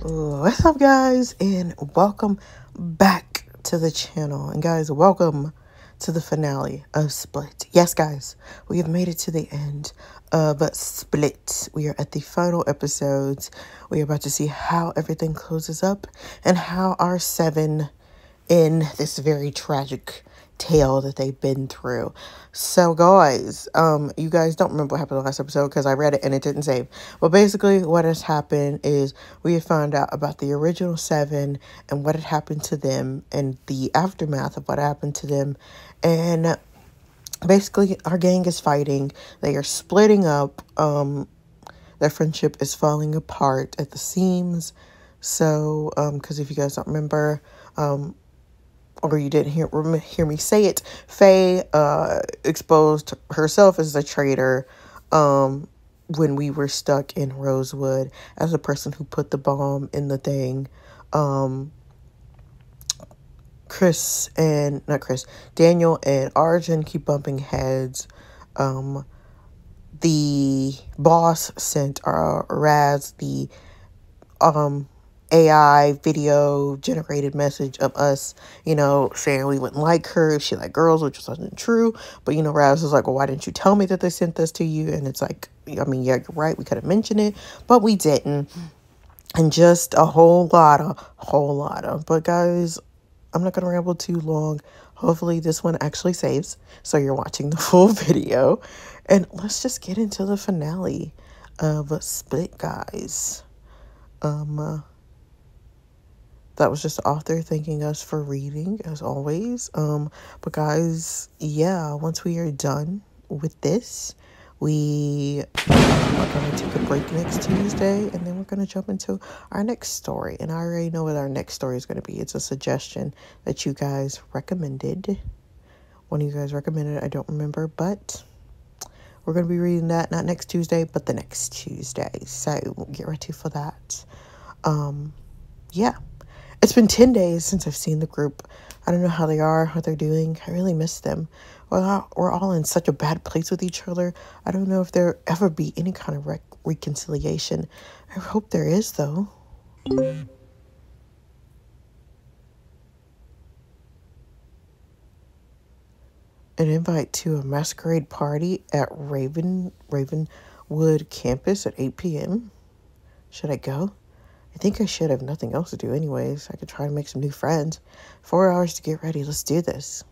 What's up, guys, and welcome back to the channel. And guys, welcome to the finale of Split. Yes, guys, we have made it to the end of Split. We are at the final episodes. We are about to see how everything closes up and how our seven in this very tragic tale that they've been through. So guys, you guys don't remember what happened in the last episode because I read it and it didn't save. But basically what has happened is we have found out about the original seven and what had happened to them and the aftermath of what happened to them. And basically our gang is fighting. They are splitting up. Their friendship is falling apart at the seams. So, because if you guys don't remember, or you didn't hear me say it, Faye exposed herself as a traitor when we were stuck in Rosewood as the person who put the bomb in the thing. Daniel and Arjun keep bumping heads. The boss sent Raz the AI video generated message of us, saying we wouldn't like her if she liked girls, which wasn't true. But, Raz was like, well, why didn't you tell me that they sent this to you? And it's like, yeah, you're right. We could have mentioned it, but we didn't. And just a whole lot of. But guys, I'm not going to ramble too long. Hopefully this one actually saves. So you're watching the full video. And let's just get into the finale of Split, guys. That was just the author thanking us for reading, as always. But guys, yeah, once we are done with this, we are going to take a break next Tuesday, and then we're going to jump into our next story. And I already know what our next story is going to be. It's a suggestion that you guys recommended. One of you guys recommended it, I don't remember, but we're going to be reading that, not next Tuesday, but the next Tuesday. So get ready for that. Yeah. It's been 10 days since I've seen the group. I don't know how they are, how they're doing. I really miss them. We're all in such a bad place with each other. I don't know if there'll ever be any kind of reconciliation. I hope there is, though. An invite to a masquerade party at Ravenwood campus at 8 p.m. Should I go? I think I should have nothing else to do anyways. I could try to make some new friends. 4 hours to get ready. Let's do this.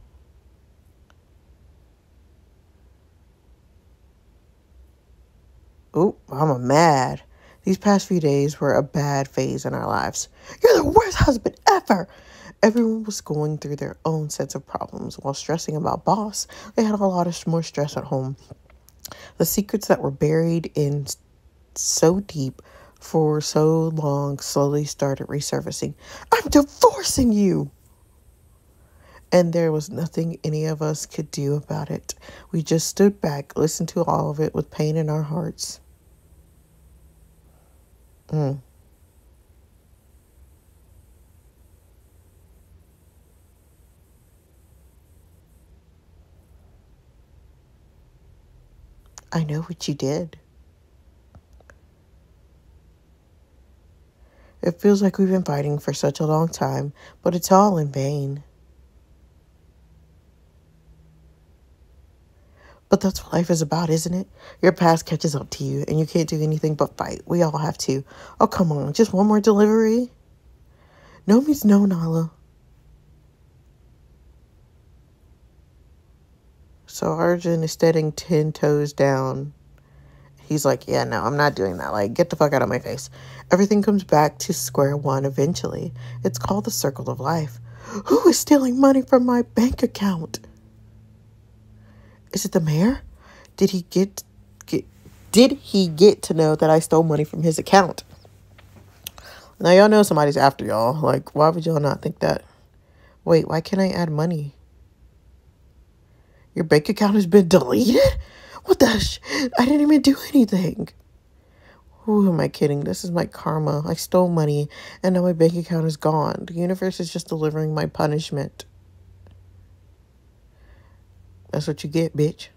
Oh, I'm mad. These past few days were a bad phase in our lives. You're the worst husband ever! Everyone was going through their own sets of problems. While stressing about boss, they had a lot of more stress at home. The secrets that were buried in so deep for so long slowly started resurfacing. I'm divorcing you! And there was nothing any of us could do about it. We just stood back, listened to all of it with pain in our hearts. I know what you did. It feels like we've been fighting for such a long time, but it's all in vain. But that's what life is about, isn't it? Your past catches up to you, and you can't do anything but fight. We all have to. Oh, come on. Just one more delivery? No means no, Nala. So Arjun is standing 10 toes down. He's like, yeah, no, I'm not doing that. Like, get the fuck out of my face. Everything comes back to square one eventually. It's called the circle of life. Who is stealing money from my bank account? Is it the mayor? Did he get to know that I stole money from his account? Now, y'all know somebody's after y'all. Like, why would y'all not think that? Wait, why can't I add money? Your bank account has been deleted? What the I didn't even do anything. Who am I kidding? This is my karma. I stole money, and now my bank account is gone. The universe is just delivering my punishment. That's what you get, bitch.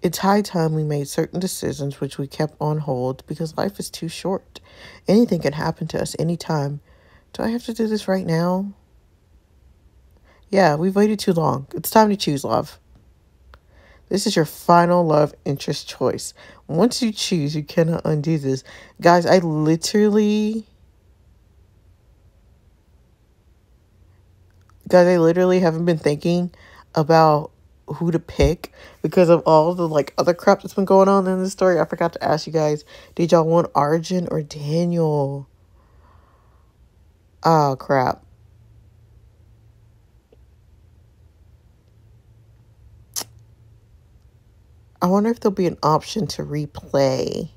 It's high time we made certain decisions which we kept on hold because life is too short. Anything can happen to us anytime. Do I have to do this right now? Yeah, we've waited too long. It's time to choose, love. This is your final love interest choice. Once you choose, you cannot undo this. Guys, I literally haven't been thinking about who to pick because of all the like other crap that's been going on in the story. I forgot to ask you guys, did y'all want Arjun or Daniel? Oh, crap. I wonder if there'll be an option to replay.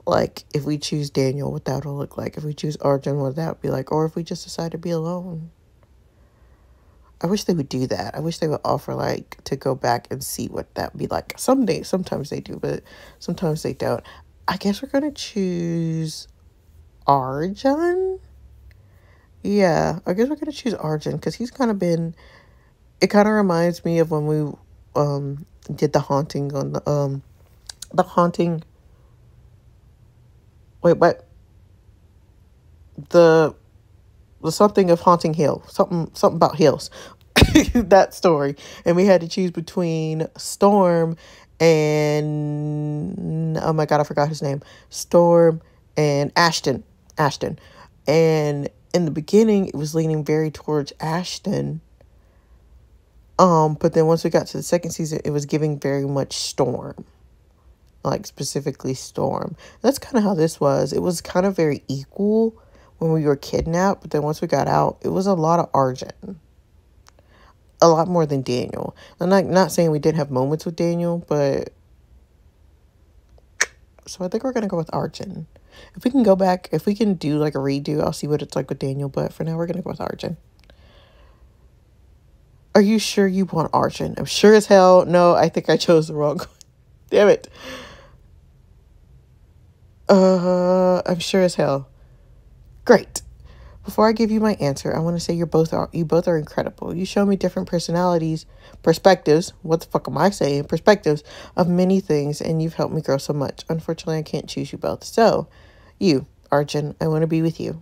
Like, if we choose Daniel, what that'll look like. If we choose Arjun, what that would be like. Or if we just decide to be alone. I wish they would do that. I wish they would offer, like, to go back and see what that would be like. Sometimes they do, but sometimes they don't. I guess we're going to choose Arjun. Yeah, I guess we're going to choose Arjun because he's kind of been... It kind of reminds me of when we did the haunting on the haunting... Wait, what? The something of Haunting Hill. Something about hills. That story. And we had to choose between Storm and... Oh my God, I forgot his name. Storm and Ashton. And in the beginning, it was leaning very towards Ashton. But then once we got to the second season, it was giving very much Storm. Like, specifically Storm. That's kind of how this was. It was kind of very equal when we were kidnapped. But then once we got out, it was a lot of Arjun. A lot more than Daniel. I'm not saying we didn't have moments with Daniel, but... So I think we're going to go with Arjun. If we can go back, if we can do like a redo, I'll see what it's like with Daniel. But for now, we're going to go with Arjun. Are you sure you want Arjun? I'm sure as hell. No, I think I chose the wrong one. Damn it. I'm sure as hell. Great. Before I give you my answer, I want to say you both are incredible. You show me different perspectives. What the fuck am I saying? Perspectives of many things, and you've helped me grow so much. Unfortunately, I can't choose you both. So, you, Arjun, I want to be with you.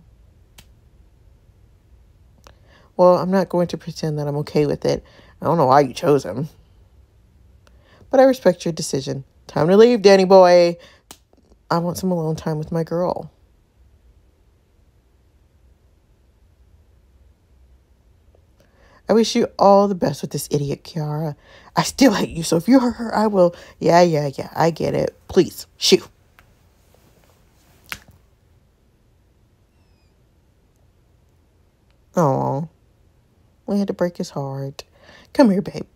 Well, I'm not going to pretend that I'm okay with it. I don't know why you chose him. But I respect your decision. Time to leave, Danny boy. I want some alone time with my girl. I wish you all the best with this idiot, Kiara. I still hate you, so if you hurt her, I will. Yeah, I get it. Please, shoo. Oh, we had to break his heart. Come here, babe.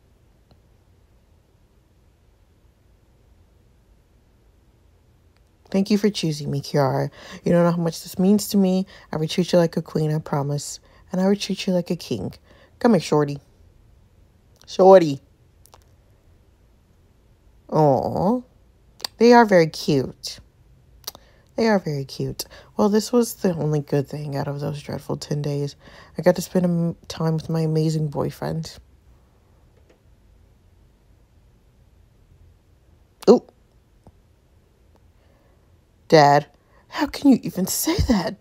Thank you for choosing me, Kiara. You don't know how much this means to me. I would treat you like a queen, I promise. And I would treat you like a king. Come here, shorty. Shorty. Aw. They are very cute. They are very cute. Well, this was the only good thing out of those dreadful 10 days. I got to spend time with my amazing boyfriend. Oh. Dad, how can you even say that?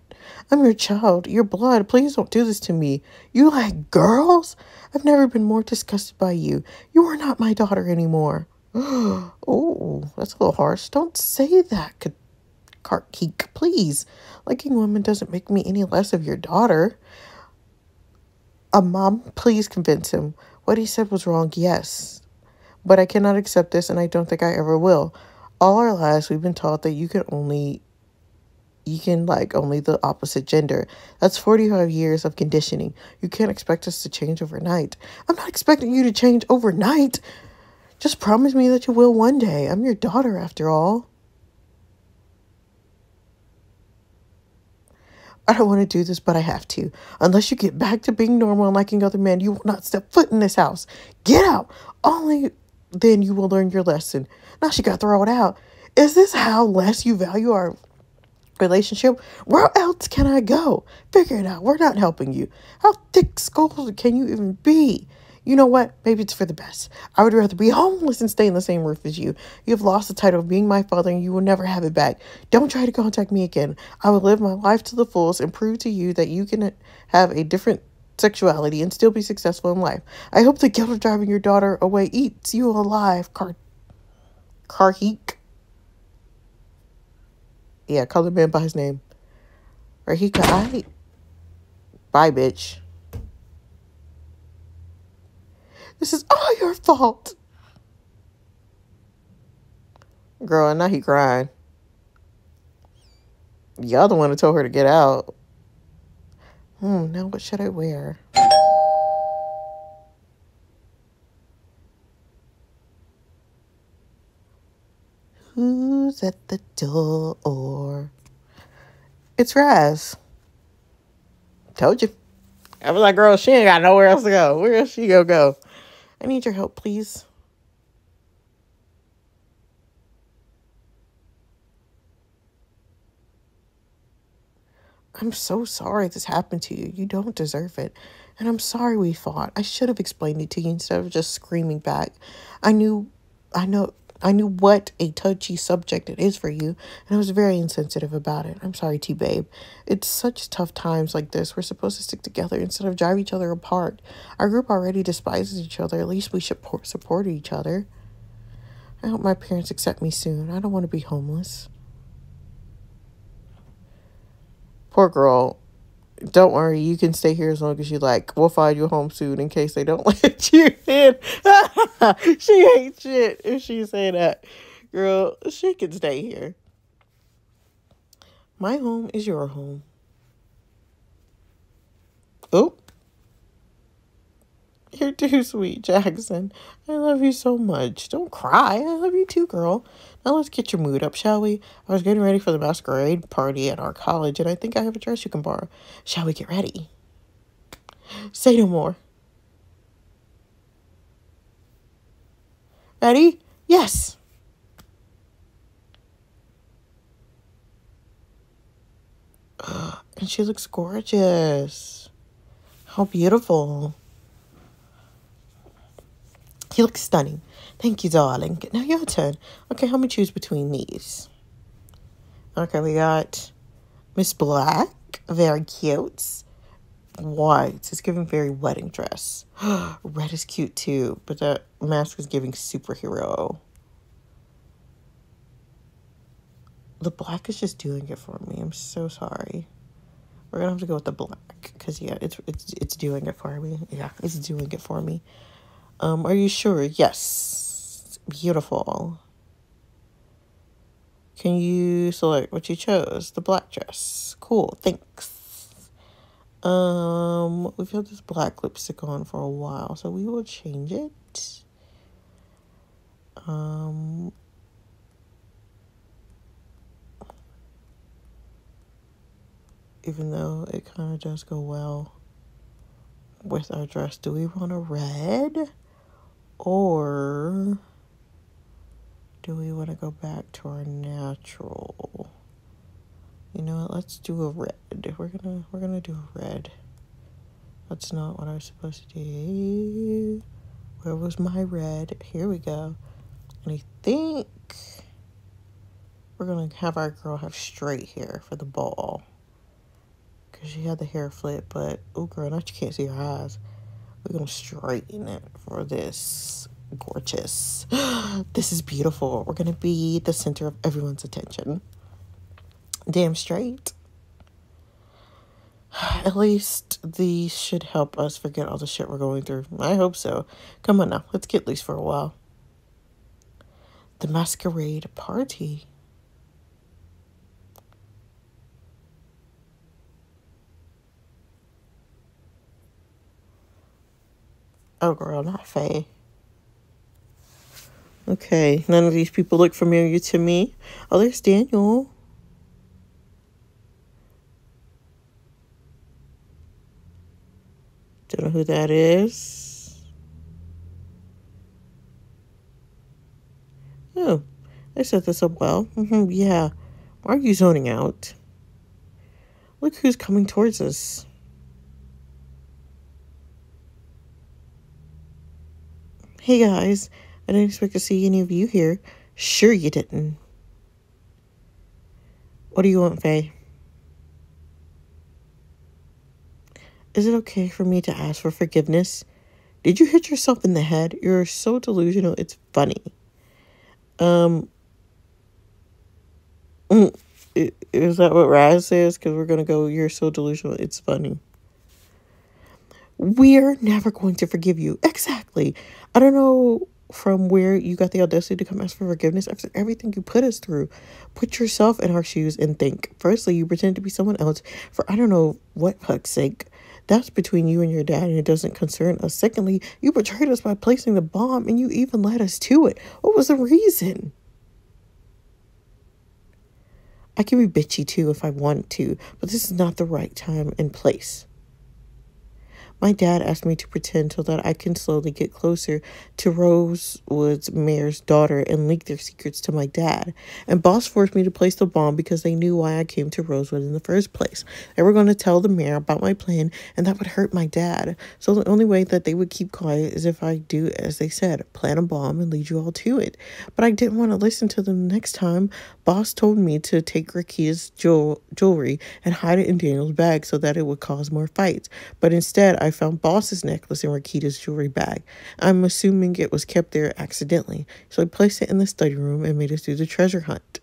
I'm your child, your blood. Please don't do this to me. You like girls? I've never been more disgusted by you. You are not my daughter anymore. Oh, that's a little harsh. Don't say that, Kartik, please. Liking women doesn't make me any less of your daughter. Mom, please convince him. What he said was wrong, yes. But I cannot accept this, and I don't think I ever will. All our lives, we've been taught that you can only the opposite gender. That's 45 years of conditioning. You can't expect us to change overnight. I'm not expecting you to change overnight. Just promise me that you will one day. I'm your daughter, after all. I don't want to do this, but I have to. Unless you get back to being normal and liking other men, you will not step foot in this house. Get out. Only then you will learn your lesson. Now she got thrown out. Is this how less you value our relationship? Where else can I go? Figure it out. We're not helping you. How thick-skulled can you even be? You know what? Maybe it's for the best. I would rather be homeless and stay in the same roof as you. You have lost the title of being my father and you will never have it back. Don't try to contact me again. I will live my life to the fullest and prove to you that you can have a different sexuality and still be successful in life. I hope the guilt of driving your daughter away eats you alive, Karhik. Yeah, call the man by his name. Rahika, bye, bitch. This is all your fault. Girl, and now he crying. Y'all the one who told her to get out. Now what should I wear? Who's at the door? It's Raz. Told you. I was like, girl, she ain't got nowhere else to go. Where else she gonna go? I need your help, please. I'm so sorry this happened to you. You don't deserve it. And I'm sorry we fought. I should have explained it to you instead of just screaming back. I knew what a touchy subject it is for you, and I was very insensitive about it. I'm sorry, T-Babe. It's such tough times like this. We're supposed to stick together instead of drive each other apart. Our group already despises each other. At least we should support each other. I hope my parents accept me soon. I don't want to be homeless. Poor girl. Don't worry, you can stay here as long as you like. We'll find you a home soon in case they don't let you in. She ain't shit if she say that. Girl, she can stay here. My home is your home. Oh. You're too sweet, Jackson. I love you so much. Don't cry. I love you too, girl. Now let's get your mood up, shall we? I was getting ready for the masquerade party at our college, and I think I have a dress you can borrow. Shall we get ready? Say no more. Ready? Yes. And she looks gorgeous. How beautiful. He looks stunning. Thank you, darling. Now your turn. Okay, help me choose between these. Okay, we got Miss Black. Very cute. White. It's giving very wedding dress. Red is cute too, but that mask is giving superhero. The black is just doing it for me. I'm so sorry. We're gonna have to go with the black because yeah, it's doing it for me. Yeah, it's doing it for me. Are you sure? Yes. Beautiful. Can you select what you chose? The black dress. Cool. Thanks. We've had this black lipstick on for a while, so we will change it. Even though it kind of does go well with our dress. Do we want a red? Or do we want to go back to our natural? You know what? Let's do a red. We're gonna do a red. That's not what I was supposed to do. Where was my red? Here we go. And I think we're gonna have our girl have straight hair for the ball. Because she had the hair flip, but oh girl, now you can't see her eyes. We're gonna straighten it for this. Gorgeous. This is beautiful. We're gonna be the center of everyone's attention. Damn straight. At least these should help us forget all the shit we're going through. I hope so. Come on now, let's get loose for a while. The masquerade party. Oh girl, not Faye. Okay, none of these people look familiar to me. Oh, there's Daniel. Don't know who that is. Oh, they set this up well. Yeah. Why are you zoning out? Look who's coming towards us. Hey guys, I didn't expect to see any of you here. Sure you didn't. What do you want, Faye? Is it okay for me to ask for forgiveness? Did you hit yourself in the head? You're so delusional, it's funny. Um, is that what Raz says? Because we're going to go, you're so delusional, it's funny. We're never going to forgive you. Exactly. I don't know from where you got the audacity to come ask for forgiveness after everything you put us through. Put yourself in our shoes and think. Firstly, you pretend to be someone else for I don't know what fuck's sake. That's between you and your dad, and it doesn't concern us. Secondly, you betrayed us by placing the bomb, and you even led us to it. What was the reason? I can be bitchy too if I want to, but this is not the right time and place. My dad asked me to pretend so that I can slowly get closer to Rosewood's mayor's daughter and leak their secrets to my dad. And boss forced me to place the bomb because they knew why I came to Rosewood in the first place. They were going to tell the mayor about my plan, and that would hurt my dad. So the only way that they would keep quiet is if I do as they said, plan a bomb and lead you all to it. But I didn't want to listen to them next time. Boss told me to take Rakita's jewelry and hide it in Daniel's bag so that it would cause more fights. But instead, I found Boss's necklace in Rakita's jewelry bag. I'm assuming it was kept there accidentally, so I placed it in the study room and made us do the treasure hunt.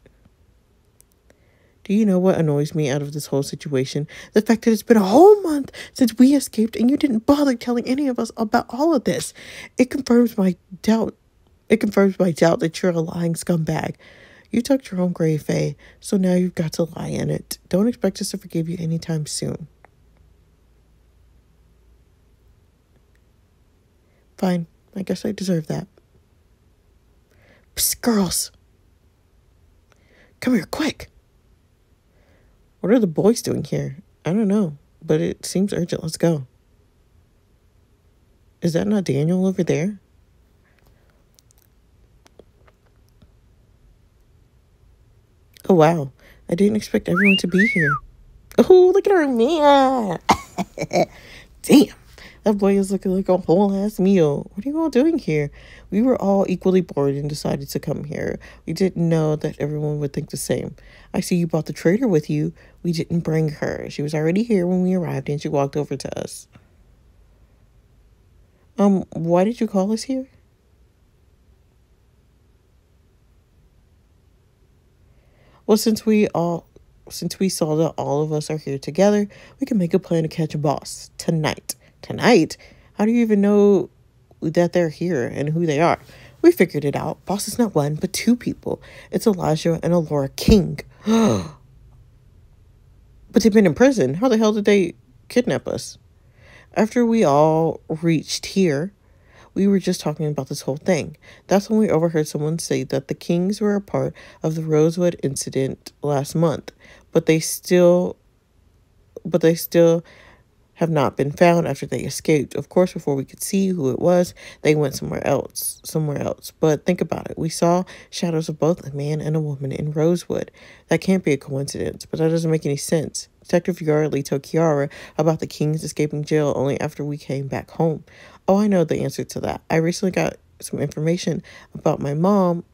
Do you know what annoys me out of this whole situation? The fact that it's been a whole month since we escaped and you didn't bother telling any of us about all of this. It confirms my doubt. It confirms my doubt that you're a lying scumbag. You tucked your own grave, Faye, so now you've got to lie in it. Don't expect us to forgive you anytime soon. Fine, I guess I deserve that. Psst, girls. Come here, quick. What are the boys doing here? I don't know, but it seems urgent. Let's go. Is that not Daniel over there? Oh, wow. I didn't expect everyone to be here. Oh, look at our man. Damn. That boy is looking like a whole ass meal. What are you all doing here? We were all equally bored and decided to come here. We didn't know that everyone would think the same. I see you brought the traitor with you. We didn't bring her. She was already here when we arrived and she walked over to us. Why did you call us here? Well, since we saw that all of us are here together, we can make a plan to catch a boss tonight. Tonight? How do you even know that they're here and who they are? We figured it out. Boss is not one, but two people. It's Elijah and Alora King. But they've been in prison. How the hell did they kidnap us? After we all reached here, we were just talking about this whole thing. That's when we overheard someone say that the Kings were a part of the Rosewood incident last month, but they still have not been found after they escaped. Of course, before we could see who it was, they went somewhere else. But think about it. We saw shadows of both a man and a woman in Rosewood. That can't be a coincidence, but that doesn't make any sense. Detective Yardley told Kiara about the Kings escaping jail only after we came back home. Oh, I know the answer to that. I recently got some information about my mom,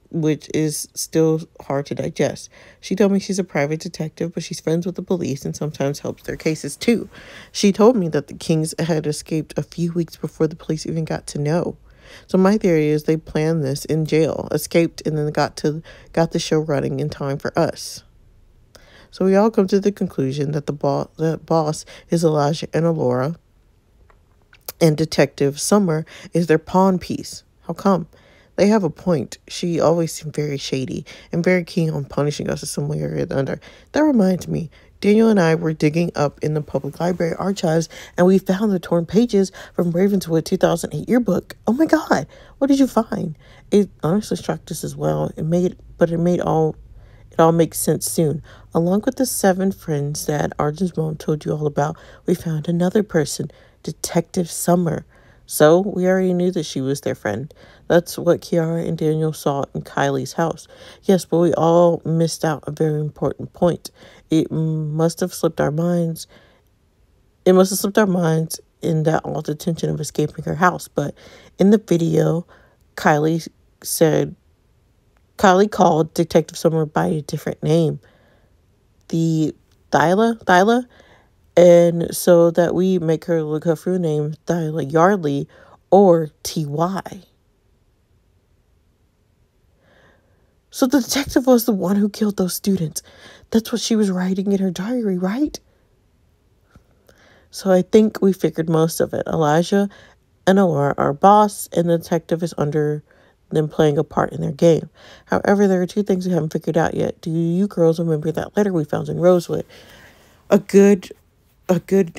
which is still hard to digest. She told me she's a private detective, but she's friends with the police and sometimes helps their cases too. She told me that the Kings had escaped a few weeks before the police even got to know. So my theory is they planned this in jail, escaped, and then got the show running in time for us. So we all come to the conclusion that the boss is Elijah and Alora, and Detective Summer is their pawn piece. How come? They have a point. She always seemed very shady and very keen on punishing us in some way or another. That reminds me, Daniel and I were digging up in the public library archives and we found the torn pages from Ravenswood 2008 yearbook. Oh my God, what did you find? It honestly shocked us as well. It all makes sense soon. Along with the 7 friends that Arjun's mom told you all about, we found another person, Detective Summer. So we already knew that she was their friend. That's what Kiara and Daniel saw in Kylie's house. Yes, but we all missed out a very important point. It must have slipped our minds in that all the tension of escaping her house. But in the video, Kylie said, Kylie called Detective Summer by a different name, the Thyla, and so that we make her look her full name, Thyla Yardley, or T.Y. So the detective was the one who killed those students. That's what she was writing in her diary, right? So I think we figured most of it. Elijah and Alora are boss, and the detective is under them playing a part in their game. However, there are two things we haven't figured out yet. Do you girls remember that letter we found in Rosewood? A good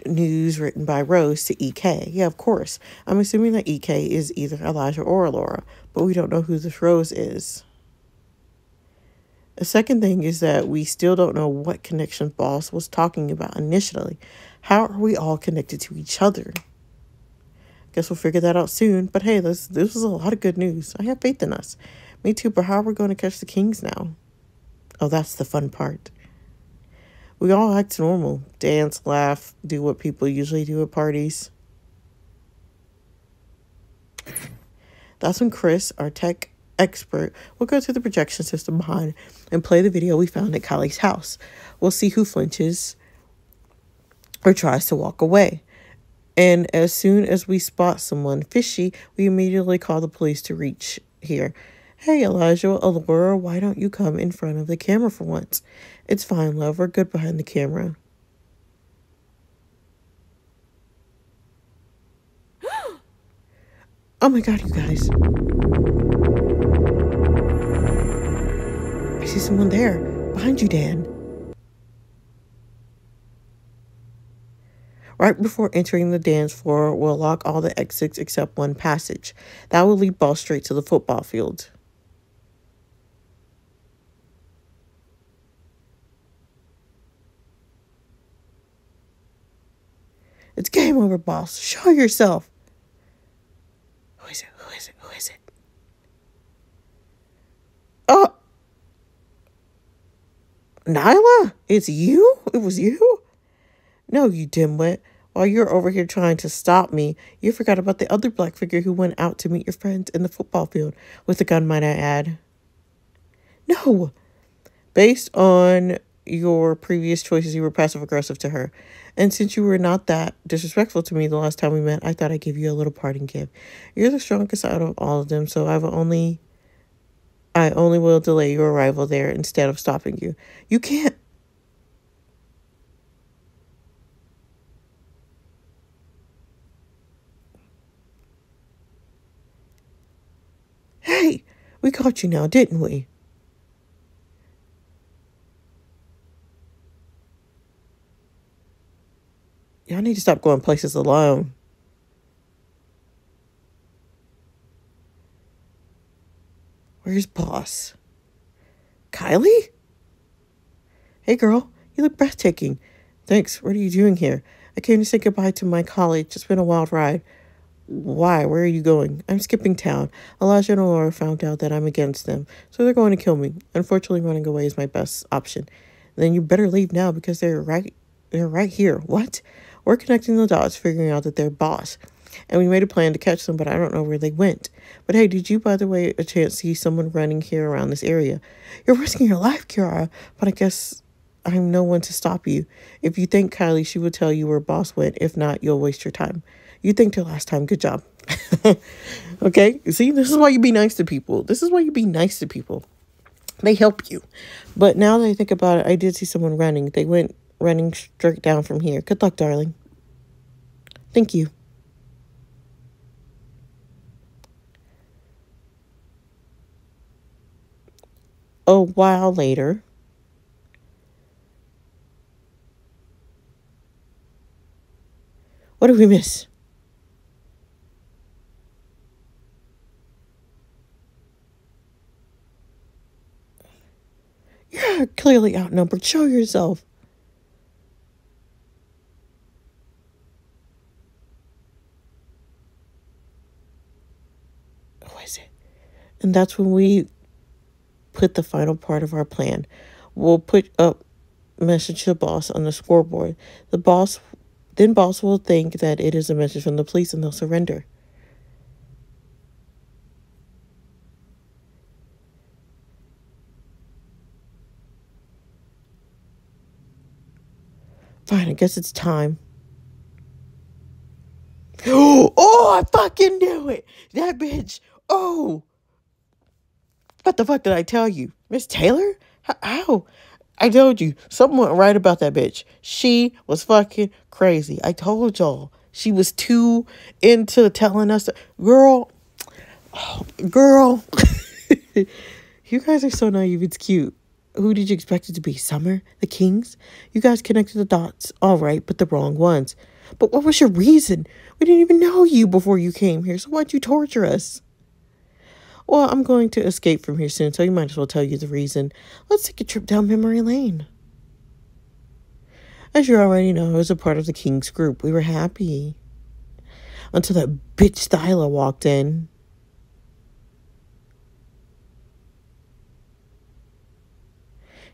news written by Rose to EK. Yeah, of course. I'm assuming that EK is either Elijah or Alora, but we don't know who this Rose is. The second thing is that we still don't know what connection Boss was talking about initially. How are we all connected to each other? Guess we'll figure that out soon. But hey, this was a lot of good news. I have faith in us. Me too, but how are we going to catch the Kings now? Oh, that's the fun part. We all act normal. Dance, laugh, do what people usually do at parties. That's when Chris, our tech expert, will go to the projection system behind and play the video we found at Kylie's house. We'll see who flinches or tries to walk away. And as soon as we spot someone fishy, we immediately call the police to reach here. Hey, Elijah, Alora, why don't you come in front of the camera for once? It's fine, love. We're good behind the camera. Oh my god, you guys. I see someone there. Behind you, Dan. Right before entering the dance floor, we'll lock all the exits except one passage. That will lead Boss straight to the football field. It's game over, Boss. Show yourself. Who is it? Who is it? Who is it? Oh! Nyla? It's you? It was you? No, you dimwit. While you're over here trying to stop me, you forgot about the other black figure who went out to meet your friends in the football field. With a gun, might I add. No! Based on your previous choices, you were passive-aggressive to her. And since you were not that disrespectful to me the last time we met, I thought I'd give you a little parting gift. You're the strongest out of all of them, so I only will delay your arrival there instead of stopping you. You can't. Hey, we caught you now, didn't we? Y'all need to stop going places alone. Where's Boss? Kylie? Hey, girl, you look breathtaking. Thanks. What are you doing here? I came to say goodbye to my college. It's been a wild ride. Why? Where are you going? I'm skipping town. Elijah and Aurora found out that I'm against them, so they're going to kill me. Unfortunately, running away is my best option. Then you better leave now because they're right here. What? We're connecting the dots, figuring out that they're Boss. And we made a plan to catch them, but I don't know where they went. But hey, did you, by the way, a chance see someone running here around this area? You're risking your life, Kiara, but I guess I'm no one to stop you. If you think Kylie, she will tell you where Boss went. If not, you'll waste your time. You think her last time. Good job. Okay? See, this is why you be nice to people. This is why you be nice to people. They help you. But now that I think about it, I did see someone running. They went running straight down from here. Good luck, darling. Thank you. A while later. What did we miss? You're clearly outnumbered. Show yourself. Who is it? And that's when we put the final part of our plan. We'll put up message to the Boss on the scoreboard. The Boss Then boss will think that it is a message from the police and they'll surrender. Fine, I guess it's time. Oh, I fucking knew it. That bitch. Oh, what the fuck did I tell you? Miss Taylor? How? I told you. Something went right about that bitch. She was fucking crazy. I told y'all. She was too into telling us. Girl. Girl. You guys are so naive. It's cute. Who did you expect it to be? Summer? The Kings? You guys connected the dots. All right, but the wrong ones. But what was your reason? We didn't even know you before you came here, so why'd you torture us? Well, I'm going to escape from here soon, so you might as well tell you the reason. Let's take a trip down memory lane. As you already know, I was a part of the King's group. We were happy. Until that bitch Thyla walked in.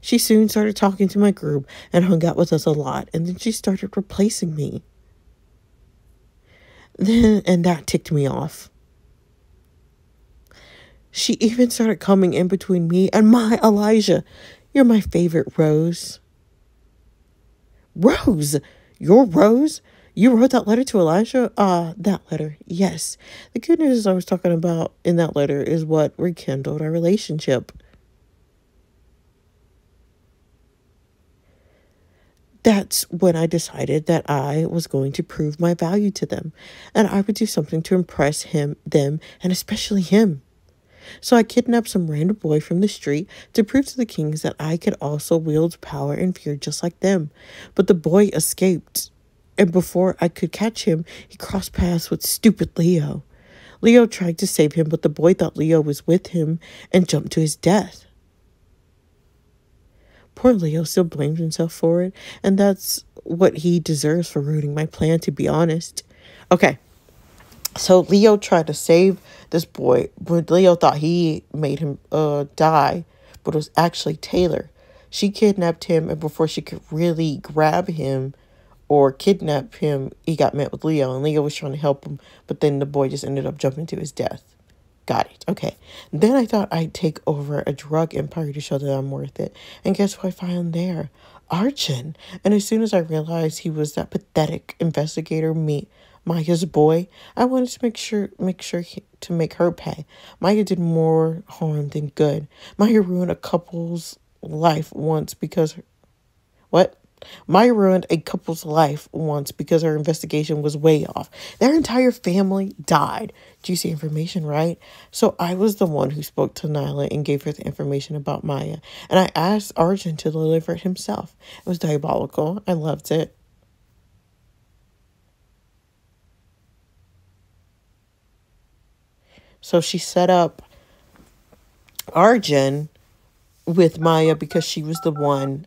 She soon started talking to my group and hung out with us a lot, and then she started replacing me. And that ticked me off. She even started coming in between me and my Elijah. You're my favorite, Rose. Rose? Your Rose? You wrote that letter to Elijah? That letter, yes. The good news I was talking about in that letter is what rekindled our relationship. That's when I decided that I was going to prove my value to them, and I would do something to impress them, and especially him. So I kidnapped some random boy from the street to prove to the Kings that I could also wield power and fear just like them. But the boy escaped, and before I could catch him, he crossed paths with stupid Leo. Leo tried to save him, but the boy thought Leo was with him and jumped to his death. Poor Leo still blames himself for it, and that's what he deserves for ruining my plan, to be honest. Okay. So Leo tried to save this boy, but Leo thought he made him die, but it was actually Taylor. She kidnapped him, and before she could really grab him or kidnap him, he got met with Leo, and Leo was trying to help him, but then the boy just ended up jumping to his death. Got it. Okay. Then I thought I'd take over a drug empire to show that I'm worth it. And guess who I found there? Arjun. And as soon as I realized he was that pathetic investigator, Maya's boy, I wanted to to make her pay. Maya did more harm than good. Maya ruined a couple's life once because Maya ruined a couple's life once because her investigation was way off. Their entire family died. Juicy information, right? So I was the one who spoke to Nyla and gave her the information about Maya. And I asked Arjun to deliver it himself. It was diabolical. I loved it. So she set up Arjun with Maya because she was the one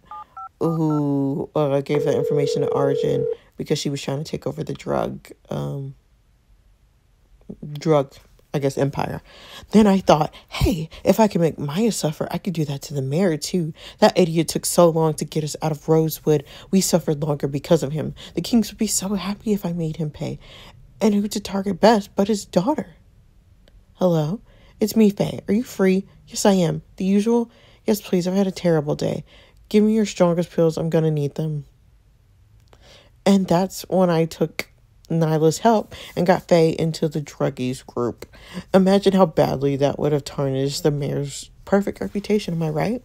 who gave that information to Arjun because she was trying to take over the drug, empire. Then I thought, hey, if I can make Maya suffer, I could do that to the mayor too. That idiot took so long to get us out of Rosewood. We suffered longer because of him. The Kings would be so happy if I made him pay. And who to target best but his daughter? Hello? It's me, Faye. Are you free? Yes, I am. The usual? Yes, please. I've had a terrible day. Give me your strongest pills. I'm going to need them. And that's when I took Nyla's help and got Faye into the druggies group. Imagine how badly that would have tarnished the mayor's perfect reputation, am I right?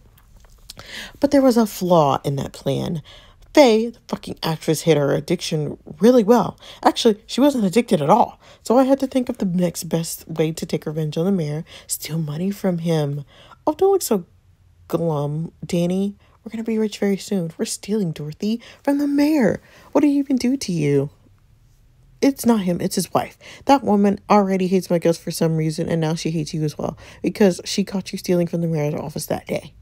But there was a flaw in that plan. Faye, the fucking actress, hid her addiction really well. Actually, she wasn't addicted at all. So I had to think of the next best way to take revenge on the mayor. Steal money from him. Oh, don't look so glum, Danny. We're going to be rich very soon. We're stealing, Dorothy, from the mayor. What did he even do to you? It's not him. It's his wife. That woman already hates my guts for some reason, and now she hates you as well because she caught you stealing from the mayor's office that day.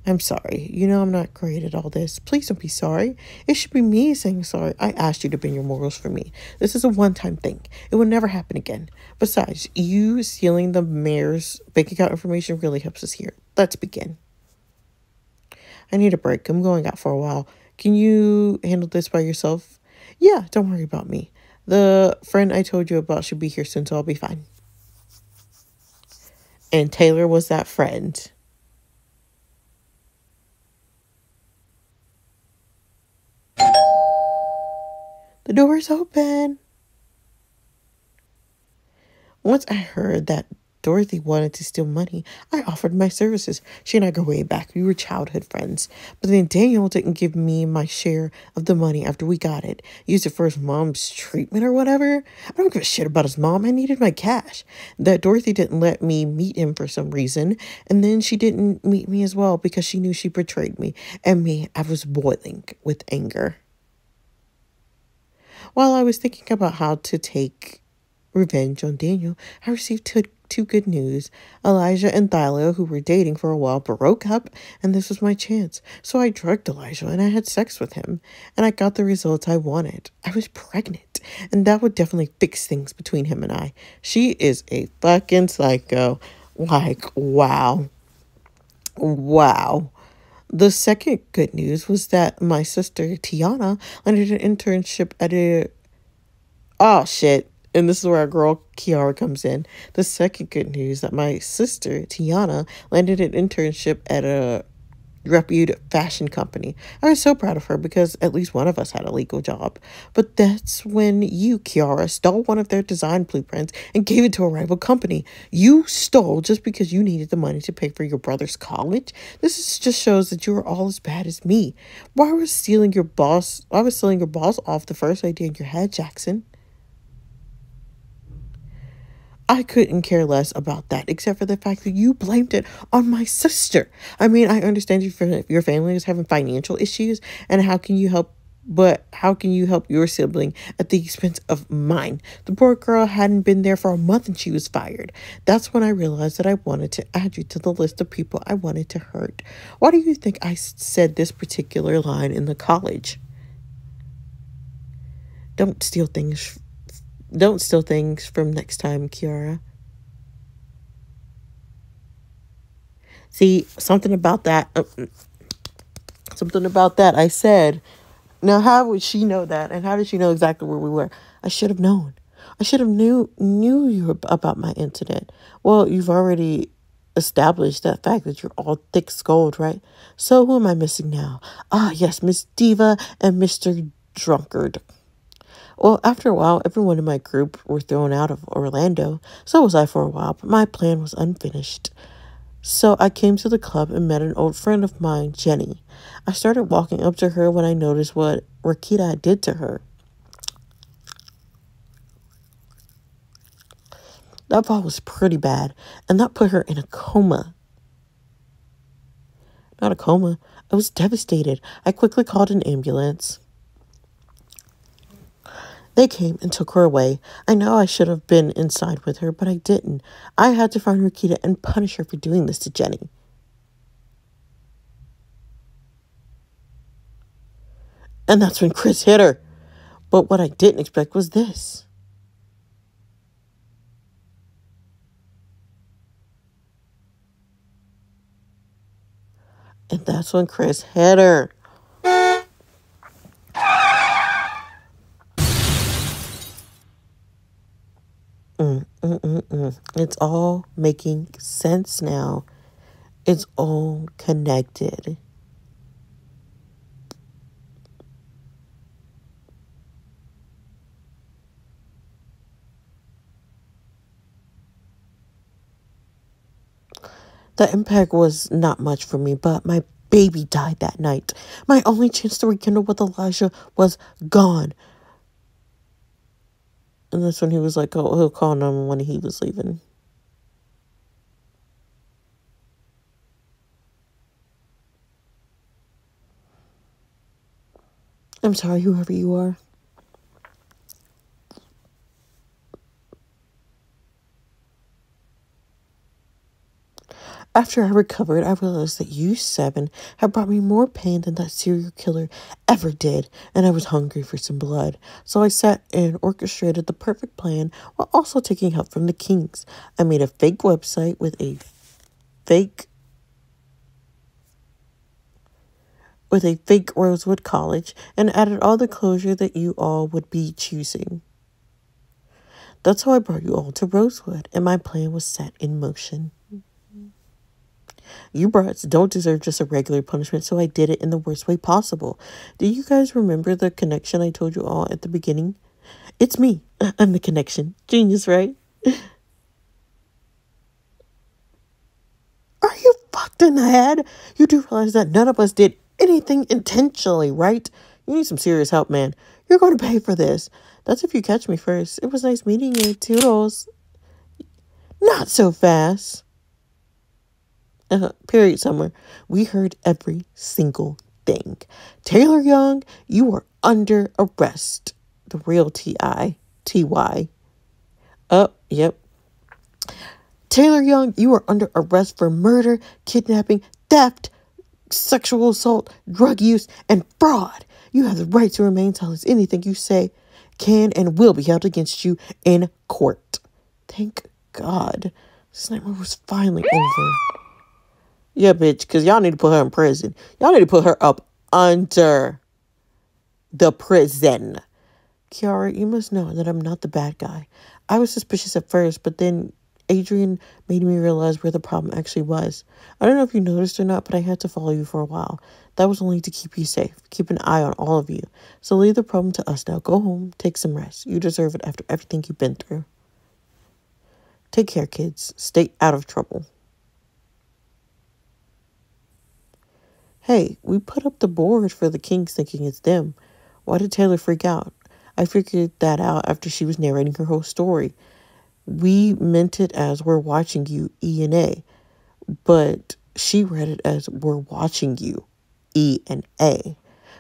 I'm sorry. You know I'm not great at all this. Please don't be sorry. It should be me saying sorry. I asked you to bend your morals for me. This is a one-time thing. It will never happen again. Besides, you stealing the mayor's bank account information really helps us here. Let's begin. I need a break. I'm going out for a while. Can you handle this by yourself? Yeah, don't worry about me. The friend I told you about should be here soon, so I'll be fine. And Taylor was that friend. The door's open. Once I heard that Dorothy wanted to steal money, I offered my services. She and I go way back. We were childhood friends. But then Daniel didn't give me my share of the money after we got it. Used it for his mom's treatment or whatever. I don't give a shit about his mom. I needed my cash. That Dorothy didn't let me meet him for some reason. And then she didn't meet me as well because she knew she betrayed me. And me, I was boiling with anger. While I was thinking about how to take revenge on Daniel, I received two good news. Elijah and Thyla, who were dating for a while, broke up, and this was my chance. So I drugged Elijah and I had sex with him, and I got the results I wanted. I was pregnant, and that would definitely fix things between him and I. She is a fucking psycho. Like, wow. Wow. The second good news was that my sister Tiana landed an internship at a oh shit. And this is where our girl Kiara comes in. The second good news that my sister Tiana landed an internship at a reputed fashion company. I was so proud of her because at least one of us had a legal job. But that's when you, Kiara, stole one of their design blueprints and gave it to a rival company. You stole just because you needed the money to pay for your brother's college. Just shows that you are all as bad as me. Why was stealing your boss? Why was stealing your boss off the first idea in your head, Jackson? I couldn't care less about that, except for the fact that you blamed it on my sister. I mean, I understand your family is having financial issues, and how can you help your sibling at the expense of mine? The poor girl hadn't been there for a month and she was fired. That's when I realized that I wanted to add you to the list of people I wanted to hurt. Why do you think I said this particular line in the college? Don't steal things Don't steal things from next time, Kiara. See, something about that I said. Now, how would she know that? And how did she know exactly where we were? I should have known. I should have knew you about my incident. Well, you've already established that fact that you're all thick-skulled, right? So who am I missing now? Ah, yes, Miss Diva and Mr. Drunkard. Well, after a while, everyone in my group were thrown out of Orlando. So was I for a while, but my plan was unfinished. So I came to the club and met an old friend of mine, Jenny. I started walking up to her when I noticed what Rakita did to her. That fall was pretty bad, and that put her in a coma. Not a coma. I was devastated. I quickly called an ambulance. They came and took her away. I know I should have been inside with her, but I didn't. I had to find Rakita and punish her for doing this to Jenny. And that's when Chris hit her. But what I didn't expect was this. And that's when Chris hit her. It's all making sense now. It's all connected. The impact was not much for me, but my baby died that night. My only chance to rekindle with Elijah was gone. And that's when he was like, oh, he'll call him when he was leaving. I'm sorry, whoever you are. After I recovered, I realized that you, Seven, had brought me more pain than that serial killer ever did, and I was hungry for some blood. So I sat and orchestrated the perfect plan while also taking help from the Kings. I made a fake website with a fake with a fake Rosewood College and added all the closure that you all would be choosing. That's how I brought you all to Rosewood, and my plan was set in motion. You brats don't deserve just a regular punishment, so I did it in the worst way possible. Do you guys remember the connection I told you all at the beginning? It's me. I'm the connection. Genius, right? Are you fucked in the head? You do realize that none of us did anything intentionally, right? You need some serious help, man. You're going to pay for this. That's if you catch me first. It was nice meeting you. Toodles. Not so fast. Period, Summer. We heard every single thing. Taylor Young, you are under arrest. The real T-I-T-Y. Oh, yep. Taylor Young, you are under arrest for murder, kidnapping, theft, sexual assault, drug use, and fraud. You have the right to remain silent. Anything you say can and will be held against you in court. Thank God. This nightmare was finally over. Yeah, bitch, because y'all need to put her in prison. Y'all need to put her up under the prison. Kiara, you must know that I'm not the bad guy. I was suspicious at first, but then Adrian made me realize where the problem actually was. I don't know if you noticed or not, but I had to follow you for a while. That was only to keep you safe, keep an eye on all of you. So leave the problem to us now. Go home, take some rest. You deserve it after everything you've been through. Take care, kids. Stay out of trouble. Hey, we put up the board for the Kings thinking it's them. Why did Taylor freak out? I figured that out after she was narrating her whole story. We meant it as we're watching you, E and A. But she read it as we're watching you, E and A.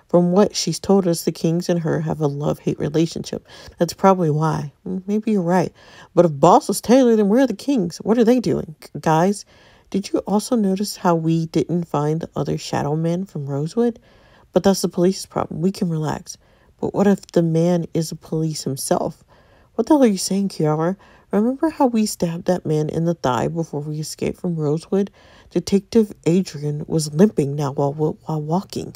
From what she's told us, the Kings and her have a love-hate relationship. That's probably why. Maybe you're right. But if Boss was Taylor, then where are the Kings? What are they doing? Guys, did you also notice how we didn't find the other shadow man from Rosewood? But that's the police's problem. We can relax. But what if the man is a police himself? What the hell are you saying, Kiara? Remember how we stabbed that man in the thigh before we escaped from Rosewood? Detective Adrian was limping now while walking.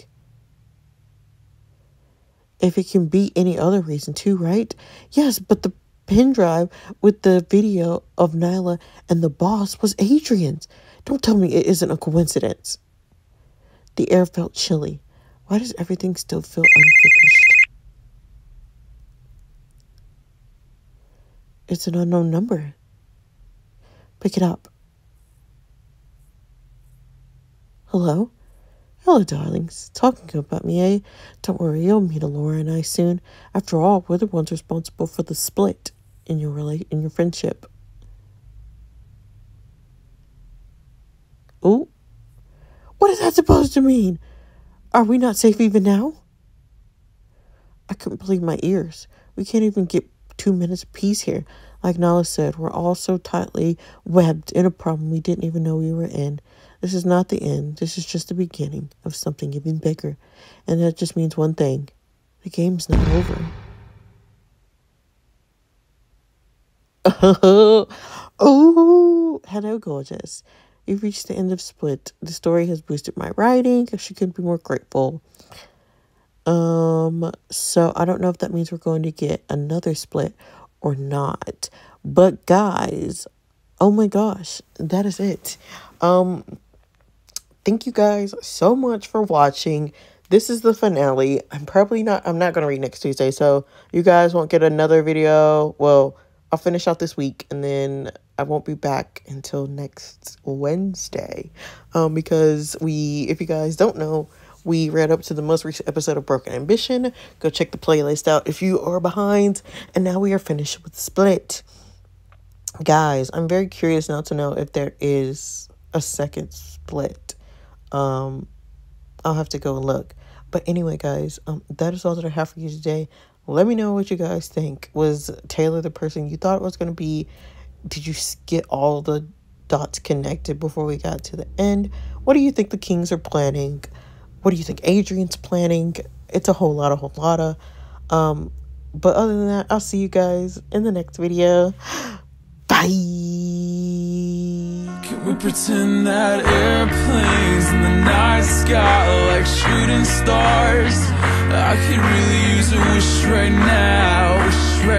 If it can be any other reason too, right? Yes, but the pen drive with the video of Nyla and the boss was Adrian's. Don't tell me it isn't a coincidence. The air felt chilly. Why does everything still feel unfinished? It's an unknown number. Pick it up. Hello? Hello, darlings. Talking about me, eh? Don't worry, you'll meet Alora and I soon. After all, we're the ones responsible for the split in your friendship. Ooh. What is that supposed to mean? Are we not safe even now? I couldn't believe my ears. We can't even get 2 minutes of peace here. Like Nala said, we're all so tightly webbed in a problem we didn't even know we were in. This is not the end. This is just the beginning of something even bigger. And that just means one thing. The game's not over. Oh, hello, gorgeous. You've reached the end of Split. The story has boosted my writing. She couldn't be more grateful. So I don't know if that means we're going to get another Split or not. But guys, oh my gosh, that is it. Thank you guys so much for watching. This is the finale. I'm not going to read next Tuesday, so you guys won't get another video. Well, I'll finish out this week, and then I won't be back until next Wednesday. Because if you guys don't know, we read up to the most recent episode of Broken Ambition. Go check the playlist out if you are behind. And now we are finished with Split. Guys, I'm very curious now to know if there is a second Split. I'll have to go and look. But anyway, guys, that is all that I have for you today. Let me know what you guys think. Was Taylor the person you thought it was going to be? Did you get all the dots connected before we got to the end? What do you think the Kings are planning? What do you think Adrian's planning? It's a whole lot of. But other than that, I'll see you guys in the next video. Bye. We pretend that airplanes in the night sky are like shooting stars. I could really use a wish right now, wish right